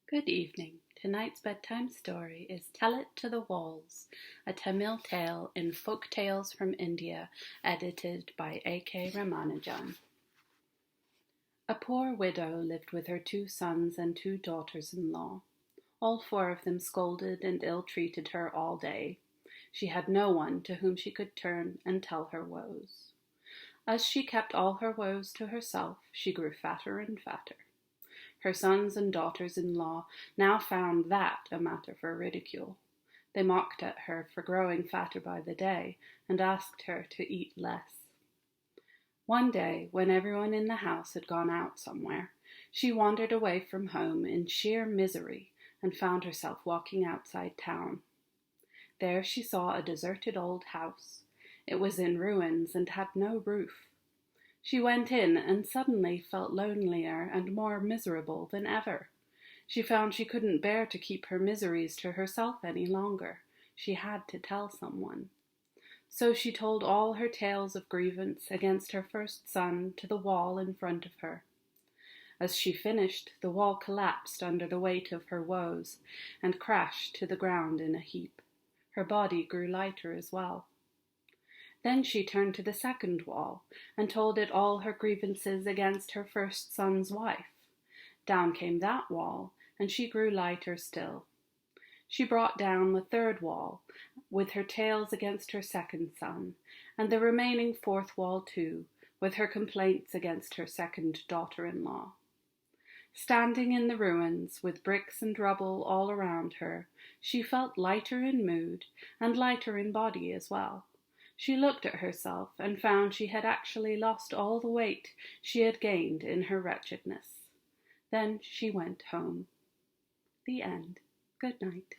Good evening. Tonight's bedtime story is Tell It to the Walls, a Tamil tale in Folktales from India, edited by A.K. Ramanujan. A poor widow lived with her 2 sons and 2 daughters-in-law. All 4 of them scolded and ill-treated her all day. She had no one to whom she could turn and tell her woes. As she kept all her woes to herself, she grew fatter and fatter. Her sons and daughters-in-law now found that a matter for ridicule. They mocked at her for growing fatter by the day, and asked her to eat less. One day, when everyone in the house had gone out somewhere, she wandered away from home in sheer misery and found herself walking outside town. There she saw a deserted old house. It was in ruins and had no roof. She went in and suddenly felt lonelier and more miserable than ever. She found she couldn't bear to keep her miseries to herself any longer. She had to tell someone. So she told all her tales of grievance against her first son to the wall in front of her. As she finished, the wall collapsed under the weight of her woes and crashed to the ground in a heap. Her body grew lighter as well. Then she turned to the second wall and told it all her grievances against her first son's wife. Down came that wall, and she grew lighter still. She brought down the third wall with her tales against her second son, and the remaining 4th wall too, with her complaints against her second daughter-in-law. Standing in the ruins, with bricks and rubble all around her, she felt lighter in mood and lighter in body as well. She looked at herself and found she had actually lost all the weight she had gained in her wretchedness. Then she went home. The end. Good night.